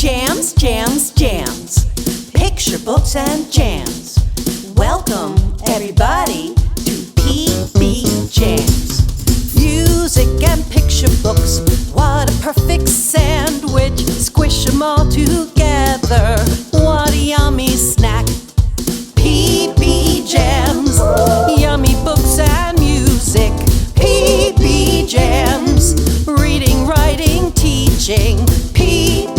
Jams, jams, jams. Picture books and jams. Welcome, everybody, to PBJamz. Music and picture books. What a perfect sandwich. Squish them all together. What a yummy snack. PBJamz. Yummy books and music. PBJamz. Reading, writing, teaching. PBJamz.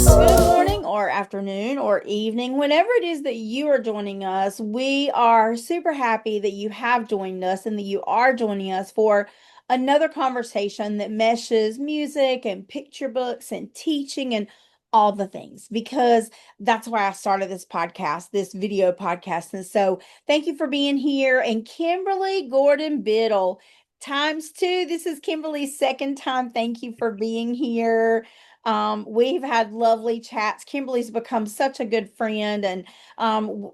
Good morning or afternoon or evening, whenever it is that you are joining us, we are super happy that you have joined us and that you are joining us for another conversation that meshes music and picture books and teaching and all the things, because that's why I started this podcast, this video podcast. And so thank you for being here. And Kimberly Gordon Biddle, ×2. This is Kimberly's second time. Thank you for being here. We've had lovely chats. Kimberly's become such a good friend, and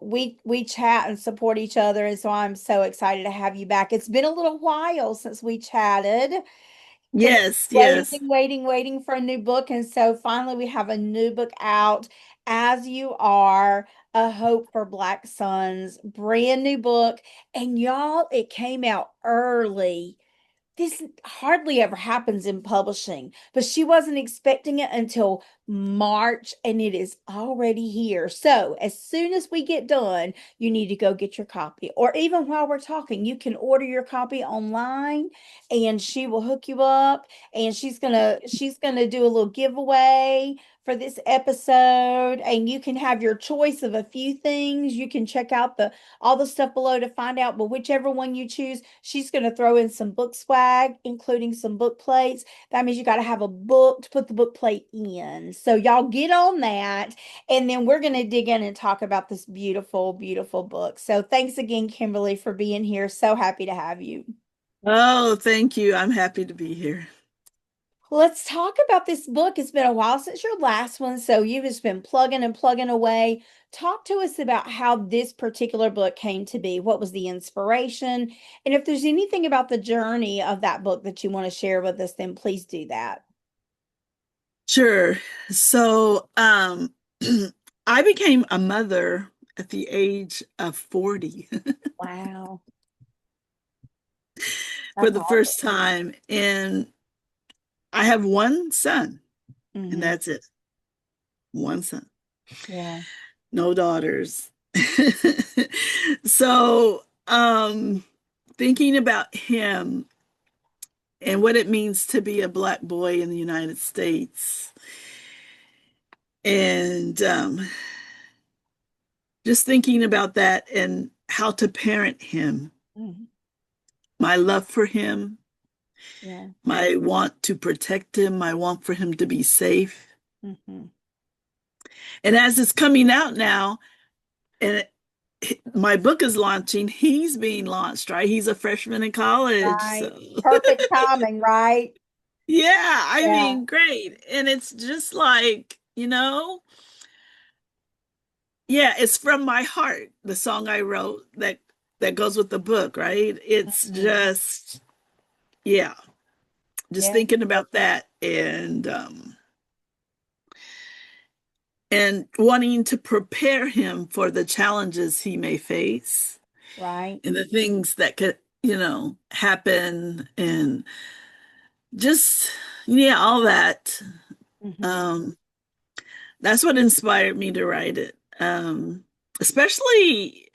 we chat and support each other. And so I'm so excited to have you back. It's been a little while since we chatted. Yes. Waiting for a new book. And so finally we have a new book out, As You Are, A Hope for Black Sons, brand new book. And y'all, it came out early. This hardly ever happens in publishing, but she wasn't expecting it until March, and it is already here. So as soon as we get done, you need to go get your copy, or even while we're talking, you can order your copy online and she will hook you up, and she's gonna do a little giveaway for this episode, and you can have your choice of a few things. You can check out all the stuff below to find out, but whichever one you choose, she's going to throw in some book swag, including some book plates. That means you got to have a book to put the book plate in. So y'all get on that, and then we're going to dig in and talk about this beautiful, beautiful book. So thanks again, Kimberly, for being here. So happy to have you. Oh, thank you. I'm happy to be here. Let's talk about this book. It's been a while since your last one, so you've just been plugging and plugging away. Talk to us about how this particular book came to be. What was the inspiration? And if there's anything about the journey of that book that you want to share with us, then please do that. Sure. So I became a mother at the age of 40. Wow. For the first time. And I have one son, and that's it. One son. Yeah. No daughters. So thinking about him and what it means to be a Black boy in the United States, and just thinking about that and how to parent him, my love for him, my want to protect him, my want for him to be safe. And as it's coming out now, and my book is launching, he's being launched, right? He's a freshman in college. Right. So. Perfect timing, right? Yeah, I mean, great. And it's just like, it's from my heart, the song I wrote that goes with the book, right? It's just, thinking about that, and wanting to prepare him for the challenges he may face, right, and the things that could, happen, and just, all that. That's what inspired me to write it. Especially,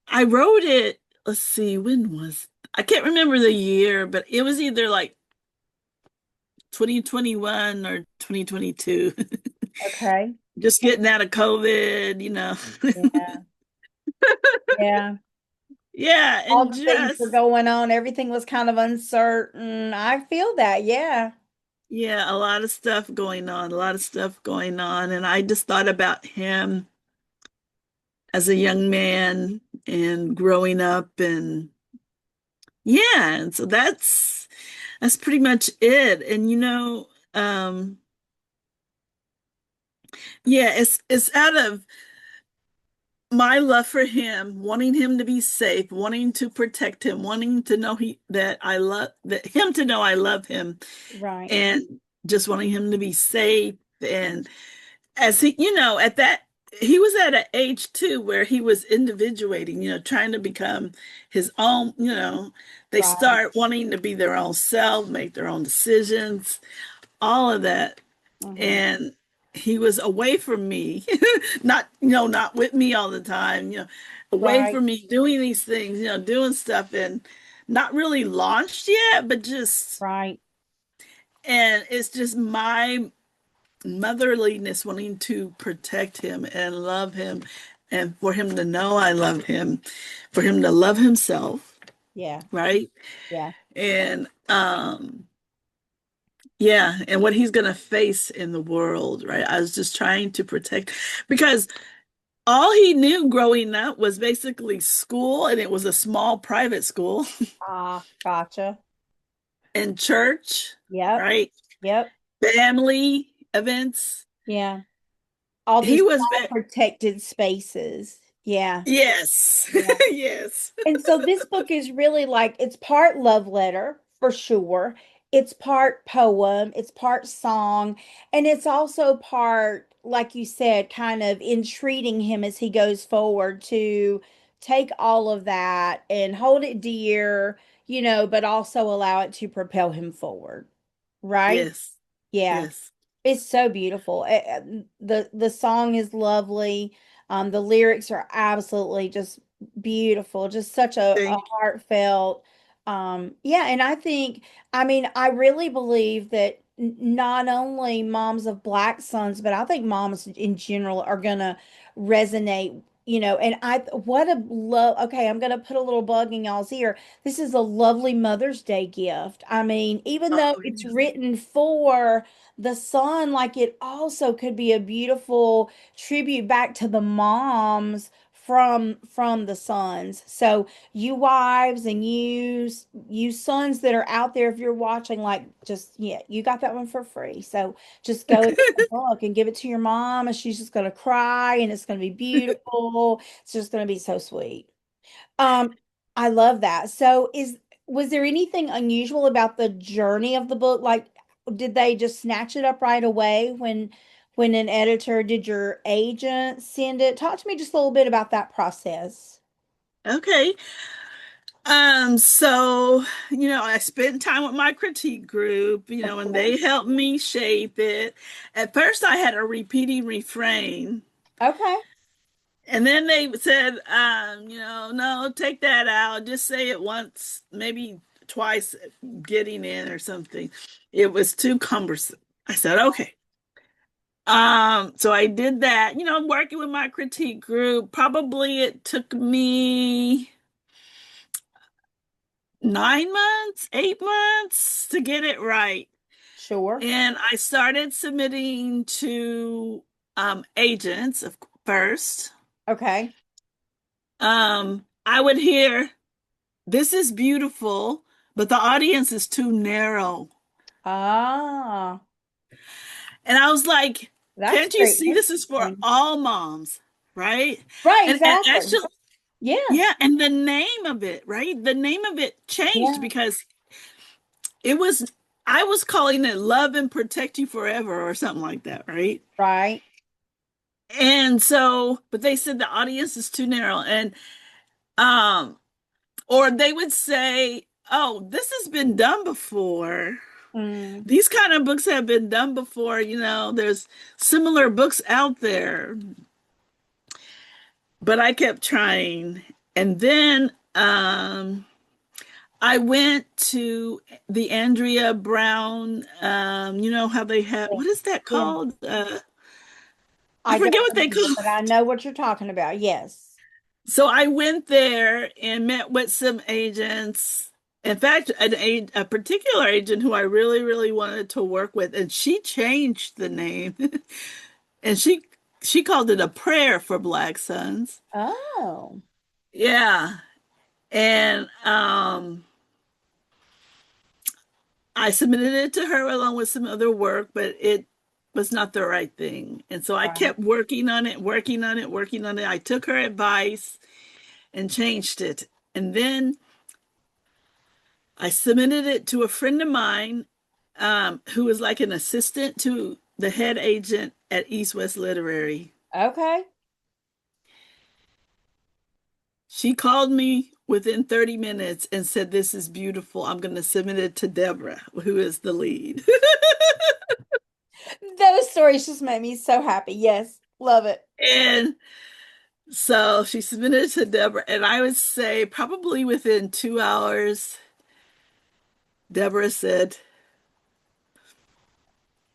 I wrote it, let's see, I can't remember the year, but it was either like 2021 or 2022. Okay. Just getting out of COVID, Yeah. Yeah. All the things were going on. Everything was kind of uncertain. I feel that. Yeah. Yeah. A lot of stuff going on. And I just thought about him as a young man and growing up, and and so that's pretty much it. And it's out of my love for him, wanting him to be safe, wanting to protect him, wanting to know him to know I love him, right, and just wanting him to be safe, And as he, at that, he was at an age too where he was individuating, trying to become his own, they Right. start wanting to be their own self, make their own decisions, all of that. Hmm. And he was away from me, not with me all the time, away Right. from me doing these things, doing stuff and not really launched yet, but just, Right. and it's just my motherliness wanting to protect him and love him and for him to know I love him, for him to love himself, Yeah. right? Yeah. And yeah, and what he's going to face in the world, right? I was just trying to protect because all he knew growing up was basically school, and it was a small private school Ah, gotcha. and church, Yep. right? Yep. Family events. Yeah. All He these was small protected spaces. Yeah. yes, Yeah. yes, And so this book is really like it's part love letter for sure. It's part poem, it's part song, and it's also part, like you said, kind of entreating him as he goes forward to take all of that and hold it dear, but also allow it to propel him forward. Right? yes, Yeah. yes. It's so beautiful. The song is lovely. The lyrics are absolutely just beautiful. Just such a Thank heartfelt. Yeah, and I mean, I really believe that not only moms of black sons, but I think moms in general are gonna resonate. And what a love. Okay, I'm gonna put a little bug in y'all's ear. This is a lovely Mother's Day gift. I mean, even though Oh, it's yes. written for the son, like it also could be a beautiful tribute back to the moms from the sons. So you wives and you sons that are out there, if you're watching, like just yeah, you got that one for free. So just go and get the book and give it to your mom, and she's just gonna cry, and it's gonna be beautiful. It's just gonna be so sweet. Um, I love that. So was there anything unusual about the journey of the book? Like, did they just snatch it up right away when an editor, did your agent send it? Talk to me just a little bit about that process. Okay. So, I spent time with my critique group, Of and course. they helped me shape it. At first, I had a repeating refrain, Okay. and then they said, no, take that out. Just say it once, maybe twice, getting in or something. It was too cumbersome. I said, okay. So I did that, working with my critique group. Probably it took me 9 months, 8 months to get it right. Sure. And I started submitting to agents first. Okay. I would hear, this is beautiful, but the audience is too narrow. Ah, And I was like, that's can't you very see this is for interesting. all moms, right? Right, And exactly. actually, Yeah. yeah, and the name of it, right? The name of it changed Yeah. because it was, I was calling it Love and Protect You Forever or something like that, right? Right. And so, but they said the audience is too narrow. And, um, or they would say, oh, this has been done before. Mm, These kind of books have been done before, there's similar books out there. But I kept trying. And then, I went to the Andrea Brown, how they have, yeah. what is that Yeah. called? I I don't forget what they remember, call. but I know what you're talking about. Yes. So I went there and met with some agents. In fact, a particular agent who I really, really wanted to work with, and she changed the name, and she called it a prayer for Black sons. Oh, Yeah, and I submitted it to her along with some other work, but it was not the right thing. And so I right. kept working on it, working on it, working on it. I took her advice and changed it. And then I submitted it to a friend of mine who was like an assistant to the head agent at East West Literary. Okay. She called me within 30 minutes and said, "This is beautiful. I'm going to submit it to Deborah, who is the lead." Those stories just make me so happy. Yes, love it. And so she submitted it to Deborah, and I would say probably within 2 hours, Deborah said,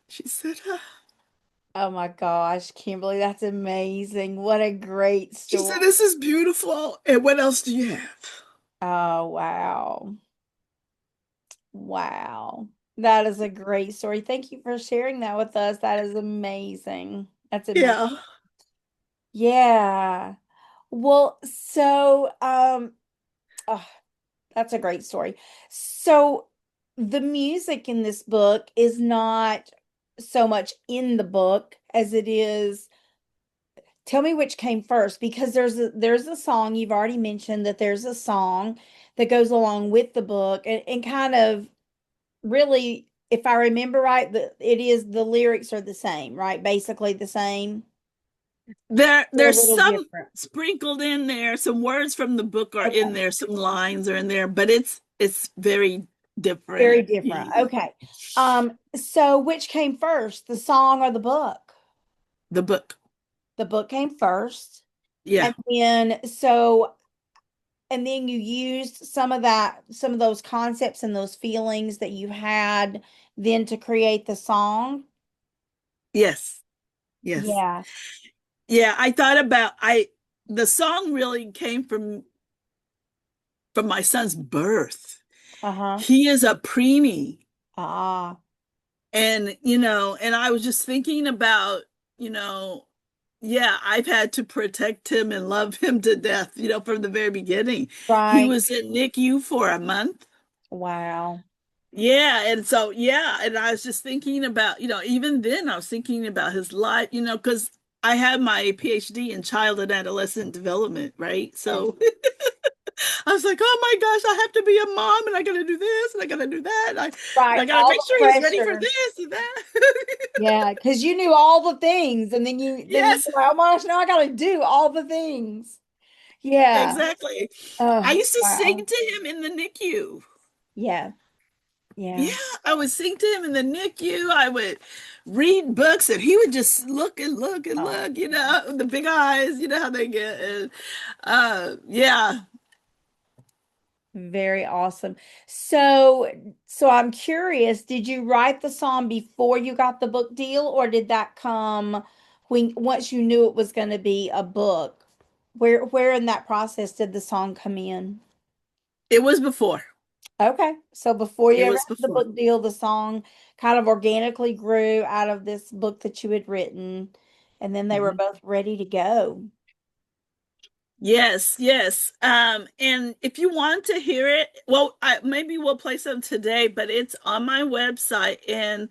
she said, Oh my gosh, Kimberly, that's amazing. What a great she story. said, "This is beautiful. And what else do you have?" Oh, wow. Wow. That is a great story. Thank you for sharing that with us. That is amazing. That's amazing. Yeah. Yeah. Well, so oh, that's a great story. So the music in this book is not so much in the book as it is. Tell me which came first because there's a song you've already mentioned that there's a song that goes along with the book and kind of really, if I remember right, the lyrics are the same, right? Basically the same. They're a There's little some different. sprinkled in there. Some words from the book are in Okay. there. Some lines are in there, but it's very Very different. different. Yeah. Okay. So which came first, the song or the book? The book. The book came first. Yeah. And then you used some of those concepts and those feelings that you had then to create the song. Yes. Yes. Yeah. Yeah. I thought about I the song really came from my son's birth. Uh-huh. He is a preemie. Ah, And, and I was just thinking about, you know, yeah, I've had to protect him and love him to death, from the very beginning. He right. was in NICU for a month. Wow. Yeah, and so yeah, and I was just thinking about, even then I was thinking about his life, because I had my PhD in child and adolescent development, right? Yeah. So I was like, oh my gosh, I have to be a mom and I gotta do this and I gotta do that. And Right. I gotta All make the sure he's ready for pressure. this and that. Yeah, because you knew all the things, and then you Yes, go, oh my gosh, now I gotta do all the things. Yeah. exactly. I Oh, used to sing wow. to him in the NICU. Yeah. Yeah, Yeah. I would sing to him in the NICU. I would read books and he would just look and look and Oh, look, the big eyes, how they get. And yeah. very awesome. So I'm curious, did you write the song before you got the book deal, or did that come when once you knew it was going to be a book? Where in that process did the song come in? It was before. Okay. So before you It ever was had the before. book deal, the song kind of organically grew out of this book that you had written, and then they were Mhm. both ready to go. Yes, yes. And if you want to hear it, well, maybe we'll play some today, but it's on my website. And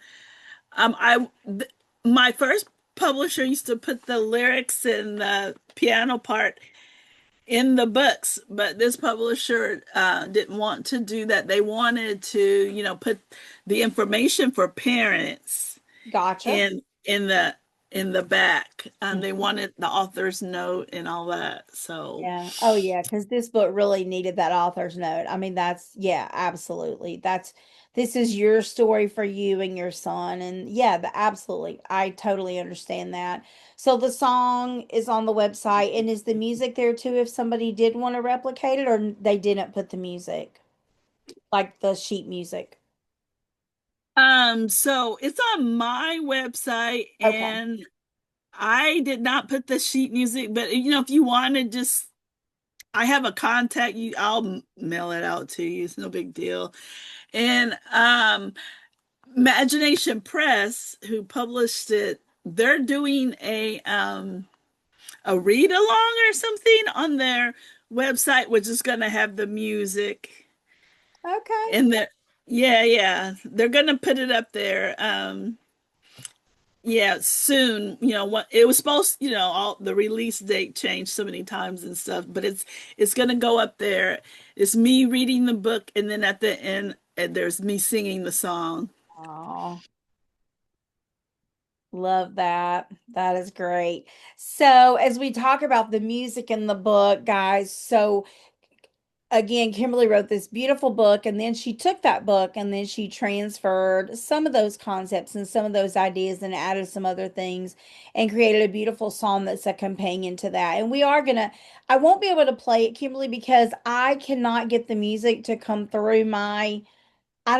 my first publisher used to put the lyrics and the piano part in the books, but this publisher didn't want to do that. They wanted to, put the information for parents Gotcha. in the back. They wanted the author's note and all that. So, Yeah. Oh, yeah. Because this book really needed that author's note. I mean, yeah, absolutely. This is your story for you and your son. And yeah, absolutely. I totally understand that. So the song is on the website, and is the music there too if somebody did want to replicate it, or they didn't put the music, like the sheet music? so it's on my website, Okay. and I did not put the sheet music, but if you want to just, I have a contact you, I'll mail it out to you. It's no big deal. And Imagination Press, who published it, they're doing a read along or something on their website, which is going to have the music Okay. in there. Yeah, yeah, they're going to put it up there. Yeah, soon. What it was supposed, all the release date changed so many times and stuff, but it's going to go up there. It's me reading the book, and then at the end, there's me singing the song. Oh, Love that. That is great. So, as we talk about the music in the book, guys, so again, Kimberly wrote this beautiful book, and then she took that book and then she transferred some of those concepts and some of those ideas and added some other things and created a beautiful song that's a companion to that. And I won't be able to play it, Kimberly, because I cannot get the music to come through my I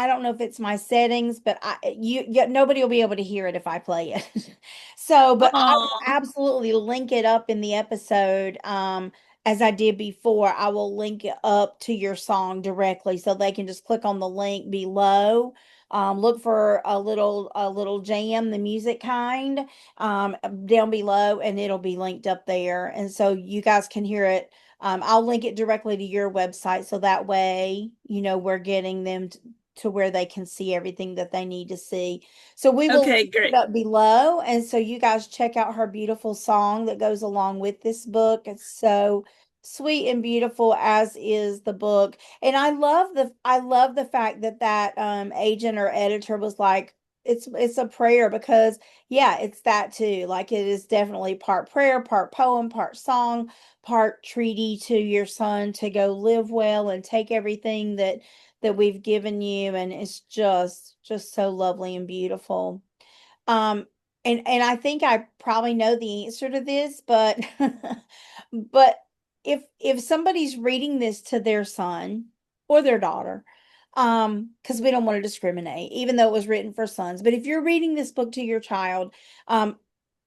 don't know if it's my settings, but nobody will be able to hear it if I play it. So, but I will Oh, absolutely link it up in the episode. As I did before, I will link it up to your song directly so they can just click on the link below. Look for a little jam, the music kind, down below, and it'll be linked up there. And so you guys can hear it. I'll link it directly to your website so that way, we're getting them to where they can see everything that they need to see. So we will okay, link it great. up below. And so you guys check out her beautiful song that goes along with this book. It's so sweet and beautiful, as is the book. And I love the fact that agent or editor was like, it's a prayer, because yeah, it's that too. Like, it is definitely part prayer, part poem, part song, part treaty to your son to go live well and take everything that we've given you. And it's just so lovely and beautiful. um and I think I probably know the answer to this, but but if somebody's reading this to their son or their daughter, because we don't want to discriminate, even though it was written for sons, but if you're reading this book to your child, um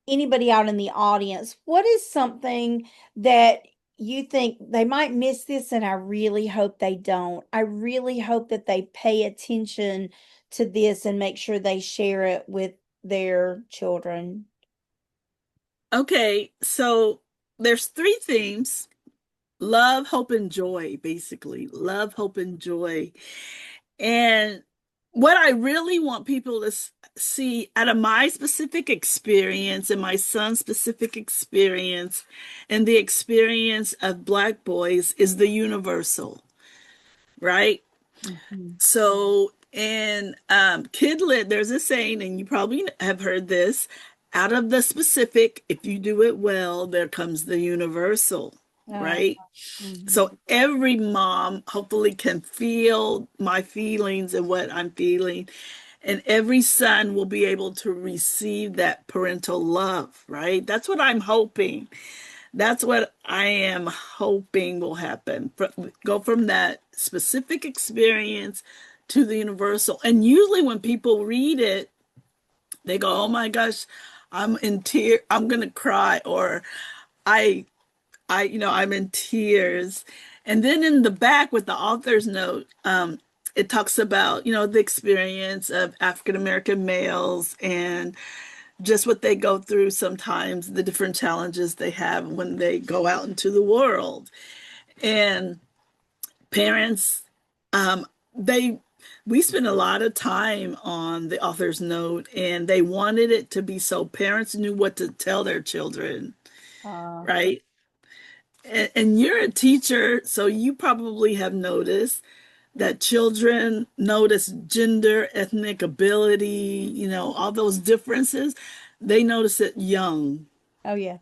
anybody out in the audience, what is something that you think they might miss this? And I really hope they don't. I really hope that they pay attention to this and make sure they share it with their children. Okay, so there's three themes: love, hope, and joy, basically. Love, hope, and joy. And what I really want people to see out of my specific experience and my son's specific experience and the experience of Black boys is the universal, right? Mhm. So in Kid Lit, there's a saying, and you probably have heard this: out of the specific, if you do it well, there comes the universal, Oh, right? mhm. So every mom hopefully can feel my feelings and what I'm feeling. And every son will be able to receive that parental love, right? That's what I'm hoping. That's what I am hoping will happen. Go from that specific experience to the universal. And usually when people read it, they go, "Oh my gosh, I'm in tears. I'm gonna cry," or I I'm in tears. And then in the back with the author's note, it talks about, the experience of African American males and just what they go through sometimes, the different challenges they have when they go out into the world. And parents, um, they we spent a lot of time on the author's note, and they wanted it to be so parents knew what to tell their children, Uh, right? And you're a teacher, so you probably have noticed that children notice gender, ethnic ability, all those differences. They notice it young. oh yeah.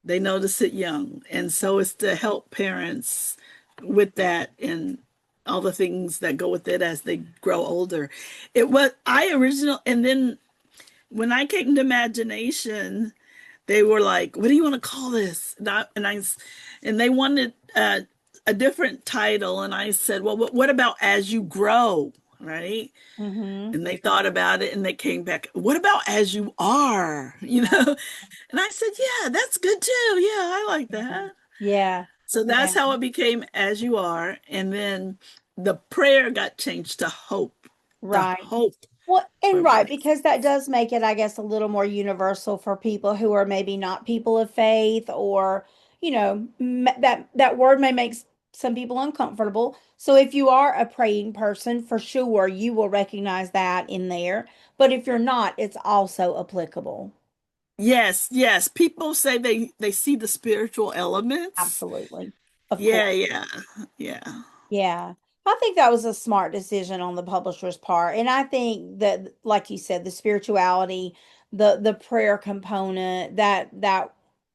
They notice it young. And so it's to help parents with that and all the things that go with it as they grow older. It was I original and then when I came to imagination, they were like, "What do you want to call this?" And they wanted a different title, and I said, "Well, what about As You Grow?" Right? Mm-hmm. And they thought about it, and they came back. What about As You Are? And I said, "Yeah, that's good too. Yeah, I like Mhm. that." Yeah. So Yeah. that's how it became As You Are, and then the prayer got changed to hope, the Right. hope Well, and for right, Black. because that does make it, I guess, a little more universal for people who are maybe not people of faith, or, that word may make some people uncomfortable. So if you are a praying person, for sure, you will recognize that in there. But if you're not, it's also applicable. Yes, yes. People say they see the spiritual elements. Absolutely. Of Yeah, course. yeah, yeah. Yeah. I think that was a smart decision on the publisher's part. And I think that, like you said, the spirituality, the prayer component,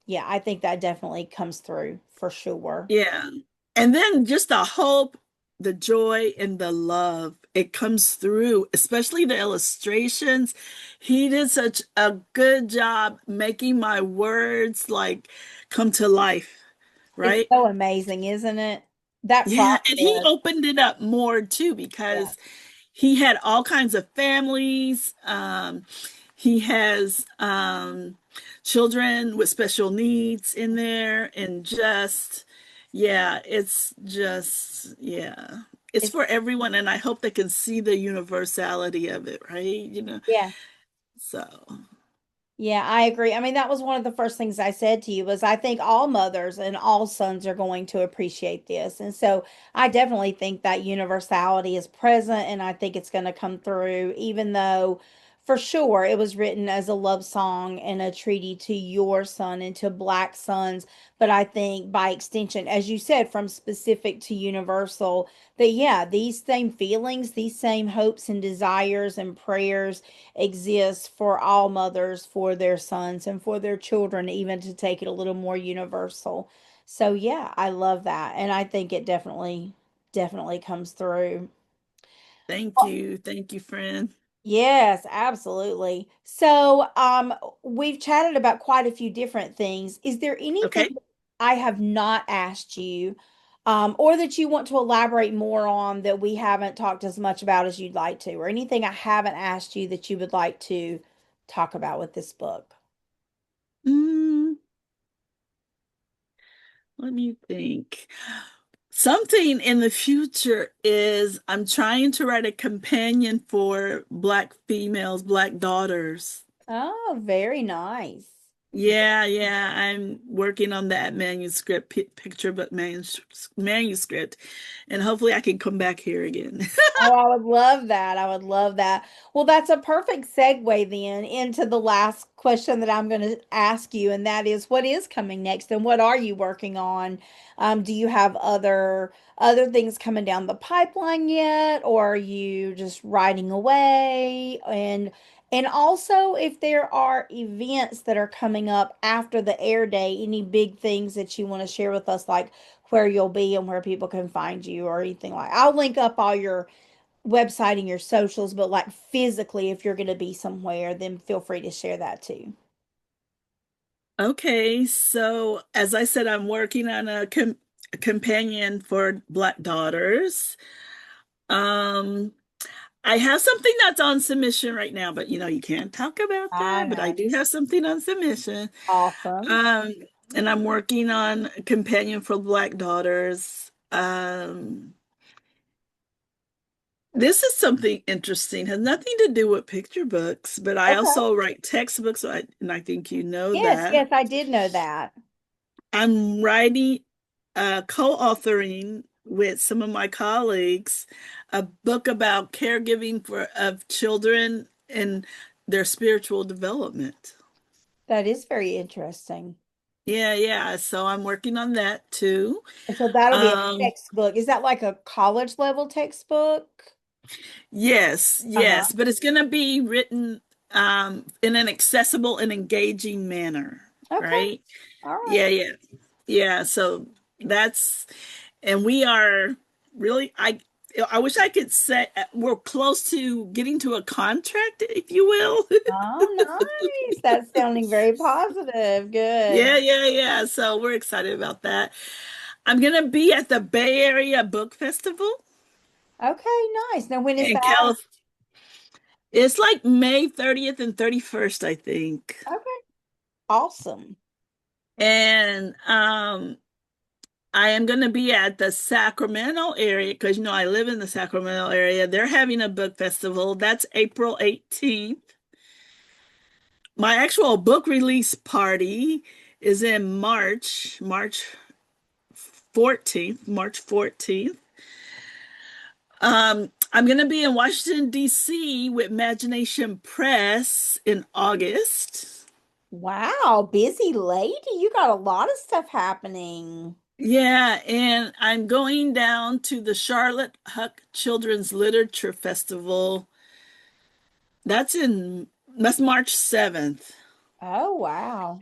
yeah, I think that definitely comes through for sure. Yeah. And then just the hope, the joy, and the love, it comes through, especially the illustrations. He did such a good job making my words like come to life, It's right? so amazing, isn't it? That Yeah, and he process. opened it up more too Yeah. because he had all kinds of families. He has children with special needs in there, and just, yeah, it's just, yeah, it's It's, for everyone. And I hope they can see the universality of it, right? yeah. So Yeah, I agree. I mean, that was one of the first things I said to you was I think all mothers and all sons are going to appreciate this. And so I definitely think that universality is present and I think it's going to come through, even though for sure it was written as a love song and a treaty to your son and to black sons. But I think by extension, as you said, from specific to universal, that yeah, these same feelings, these same hopes and desires and prayers exists for all mothers, for their sons, and for their children, even to take it a little more universal. So, yeah, I love that. And I think it definitely comes through. thank you, friend. Yes, absolutely. So, we've chatted about quite a few different things. Is there anything Okay. that I have not asked you, or that you want to elaborate more on that we haven't talked as much about as you'd like to, or anything I haven't asked you that you would like to talk about with this book? Mm, let me think. Something in the future is I'm trying to write a companion for Black females, Black daughters. Oh, very nice. Yeah, yeah, I'm working on that manuscript, picture book manuscript, and hopefully I can come back here again. Oh, I would love that. I would love that. Well, that's a perfect segue then into the last question that I'm going to ask you, and that is, what is coming next, and what are you working on? Do you have other things coming down the pipeline yet, or are you just riding away? And also, if there are events that are coming up after the air day, any big things that you want to share with us, like where you'll be and where people can find you or anything like. I'll link up all your website and your socials, but like physically, if you're going to be somewhere, then feel free to share that too. Okay, so as I said, I'm working on a companion for Black daughters. Um, I have something that's on submission right now, but you can't talk about I that. But I know. do have something on submission. Awesome. Um, and I'm working on a companion for Black daughters. This is something interesting. Has nothing to do with picture books, but I Okay. also write textbooks, and I think you know Yes, that. yes, I did know that. I'm writing, co-authoring with some of my colleagues a book about caregiving for of children and their spiritual development. That is very interesting. Yeah, yeah. So I'm working on that too. And so that'll be a Um, textbook. Is that like a college level textbook? yes, Uh-huh. yes, but it's going to be written in an accessible and engaging manner, Okay. right? All right. Yeah, yeah, yeah. So that's, and we are really, I wish I could say we're close to getting to a contract, if you will. Oh, nice. That's sounding very positive. Good. Yeah, yeah, yeah. So we're excited about that. I'm gonna be at the Bay Area Book Festival Okay, nice. Now, when is in that? California. It's like May 30th and 31st, I think. Okay, awesome. And I am going to be at the Sacramento area because I live in the Sacramento area. They're having a book festival. That's April 18th. My actual book release party is in March 14th. I'm going to be in Washington, D.C. with Imagination Press in August. Wow, busy lady. You got a lot of stuff happening. Yeah, and I'm going down to the Charlotte Huck Children's Literature Festival. That's March 7th. Oh, wow.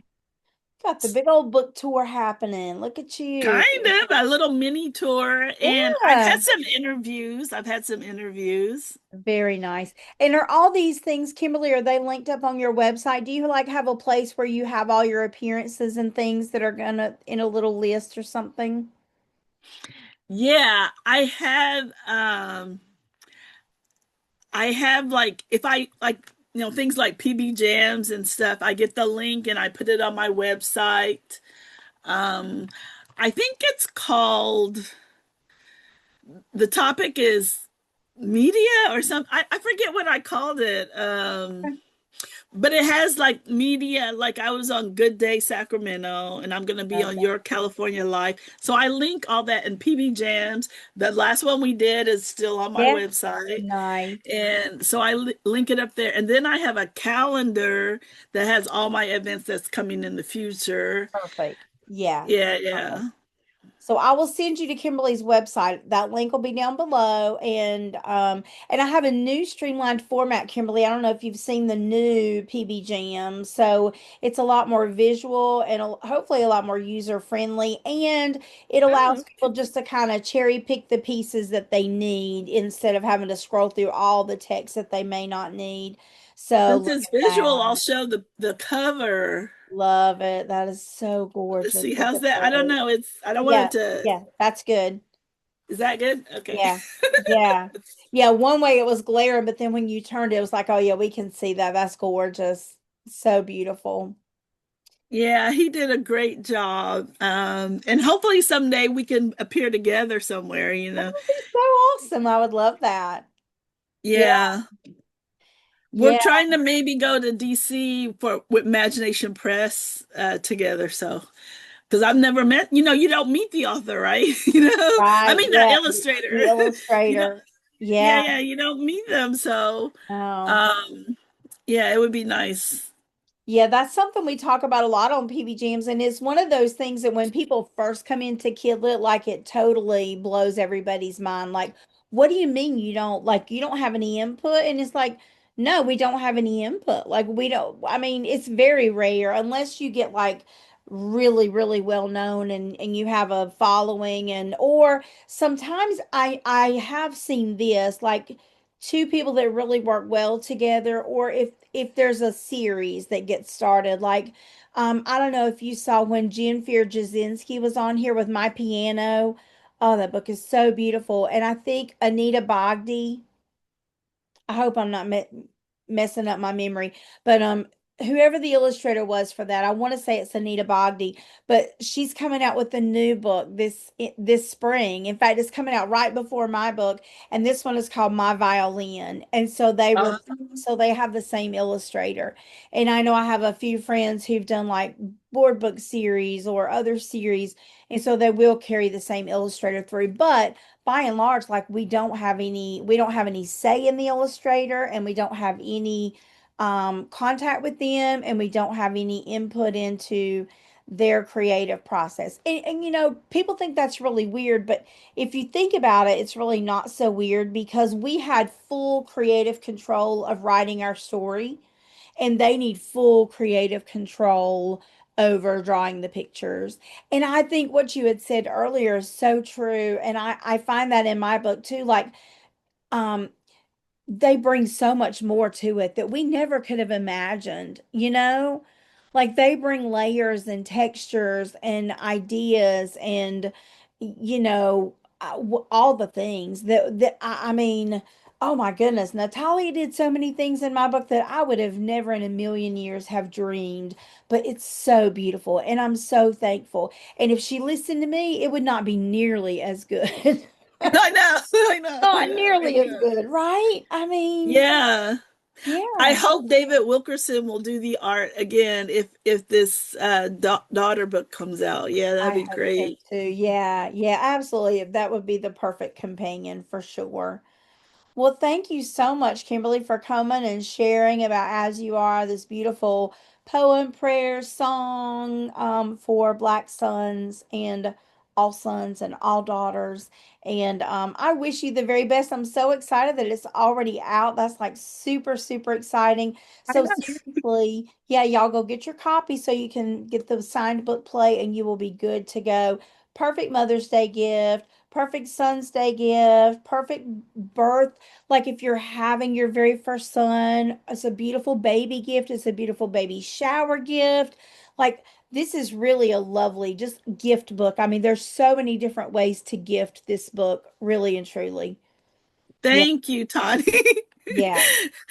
Got the big old book tour happening. Look at you. Kind of a little mini tour, and I've Yeah. had some interviews. I've had some interviews. Very nice. And are all these things, Kimberly, are they linked up on your website? Do you like have a place where you have all your appearances and things that are gonna in a little list or something? Yeah, I have like if I like things like PBJamz and stuff, I get the link and I put it on my website. Um I think it's called the topic is media or something. I forget what I called it. But it has like media, like I was on Good Day Sacramento and I'm going to be on Okay. Your California Life. So I link all that in PB Jams. The last one we did is still on my Yeah. website. Nice. And so I link it up there. And then I have a calendar that has all my events that's coming in the future. Perfect. Yeah. Yeah, Perfect. yeah. So I will send you to Kimberly's website. That link will be down below. And I have a new streamlined format, Kimberly. I don't know if you've seen the new PB Jam. So it's a lot more visual and hopefully a lot more user friendly. And it Oh, allows okay. people just to kind of cherry pick the pieces that they need instead of having to scroll through all the text that they may not need. So Since look it's at that. visual, I'll show the cover. Love it. That is so Let's gorgeous. see, Look how's at that? I don't those. know. I don't want Yeah. it to, Yeah. That's good. is that good? Okay. Yeah. Yeah. Yeah. One way it was glaring, but then when you turned it was like, oh, yeah, we can see that. That's gorgeous. So beautiful. Yeah, he did a great job. And hopefully someday we can appear together somewhere, you That know. would be so awesome. I would love that. Yeah. Yeah. We're Yeah. trying to maybe go to DC for with Imagination Press together. So, because I've never met, you don't meet the author, right? I Right. mean the Yeah. The illustrator. You know, illustrator. yeah, Yeah. yeah, you don't meet them. So, Oh. um, yeah, it would be nice. Yeah, that's something we talk about a lot on PB Jams, and it's one of those things that when people first come into Kidlit, like it totally blows everybody's mind. Like, what do you mean you don't have any input? And it's like, no, we don't have any input. Like we don't, I mean, it's very rare unless you get like really, really well known and you have a following and or sometimes I have seen this like two people that really work well together or if there's a series that gets started like I don't know if you saw when Jennifer Jasinski was on here with My Piano. Oh, that book is so beautiful. And I think Anita Bogdy, I hope I'm not messing up my memory, but whoever the illustrator was for that, I want to say it's Anita Bogdy, but she's coming out with a new book this spring. In fact, it's coming out right before my book, and this one is called My Violin. And so they have the same illustrator. And I know I have a few friends who've done like board book series or other series, and so they will carry the same illustrator through, but by and large, like we don't have any say in the illustrator and we don't have any contact with them and we don't have any input into their creative process. And people think that's really weird, but if you think about it, it's really not so weird because we had full creative control of writing our story and they need full creative control over drawing the pictures. And I think what you had said earlier is so true. And I find that in my book too. Like, um, they bring so much more to it that we never could have imagined, you know? Like they bring layers and textures and ideas and all the things I mean, oh my goodness, Natalia did so many things in my book that I would have never in a million years have dreamed, but it's so beautiful and I'm so thankful. And if she listened to me, it would not be nearly as good. I know, I know, I Not know, I nearly as know. good, right? I mean, Yeah. I yeah, hope David Wilkerson will do the art again if this daughter book comes out. Yeah, that'd I be hope so great. too. Yeah, yeah, absolutely. That would be the perfect companion for sure. Well, thank you so much, Kimberly, for coming and sharing about As You Are, this beautiful poem, prayer, song for Black Sons. And all sons and all daughters. And I wish you the very best. I'm so excited that it's already out. That's like super, super exciting. I So know. seriously, yeah, y'all go get your copy so you can get the signed book plate and you will be good to go. Perfect Mother's Day gift, perfect Son's Day gift, perfect birth. Like if you're having your very first son, it's a beautiful baby gift. It's a beautiful baby shower gift. Like this is really a lovely just gift book. I mean, there's so many different ways to gift this book, really and truly. Yeah, Thank you, Tani. yeah,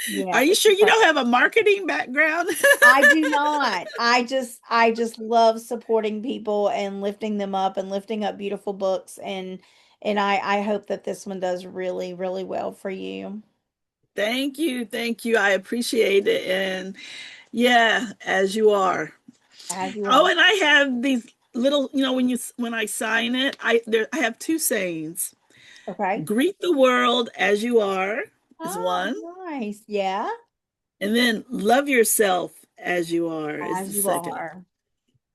yeah. Are you It's sure you don't perfect. have a marketing background? I do not. I just love supporting people and lifting them up and lifting up beautiful books and I hope that this one does really, really well for you. Thank you. Thank you. I appreciate it. And yeah, as you are. As you Oh, are. and I have these little, when I sign it, I have two sayings. Okay. Greet the world as you are is Oh, one, nice. Yeah. and then love yourself as you are is the As you second. are.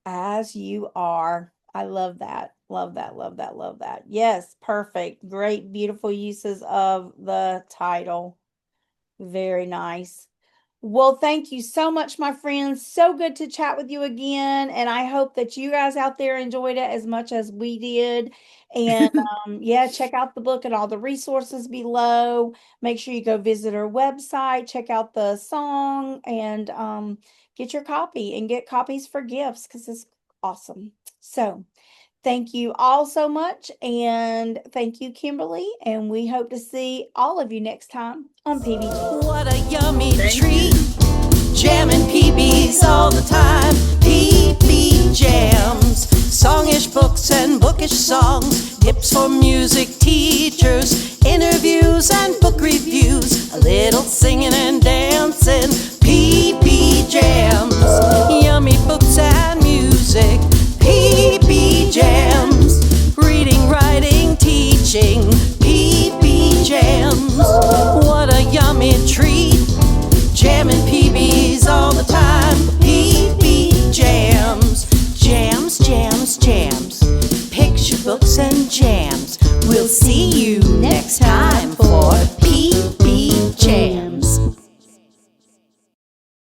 As you are. I love that. Love that. Love that. Love that. Yes, perfect. Great, beautiful uses of the title. Very nice. Well, thank you so much, my friends. So good to chat with you again. And I hope that you guys out there enjoyed it as much as we did. And yeah, check out the book and all the resources below. Make sure you go visit our website, check out the song, and get your copy and get copies for gifts because it's awesome. So, thank you all so much. And thank you, Kimberly. And we hope to see all of you next time on PBJ. What a yummy Thank treat. you. Jamming PBs all the time. PB Jams. Songish books and bookish songs. Tips for music teachers. Interviews and book reviews. A little singing and dancing. PB Jams. Yummy books and music. PB Jams. Reading, writing, teaching. PB Jams. What a yummy treat. Jamming PBs all the time. PB Jams. Jams, jams, jams. Picture books and jams. We'll see you next time for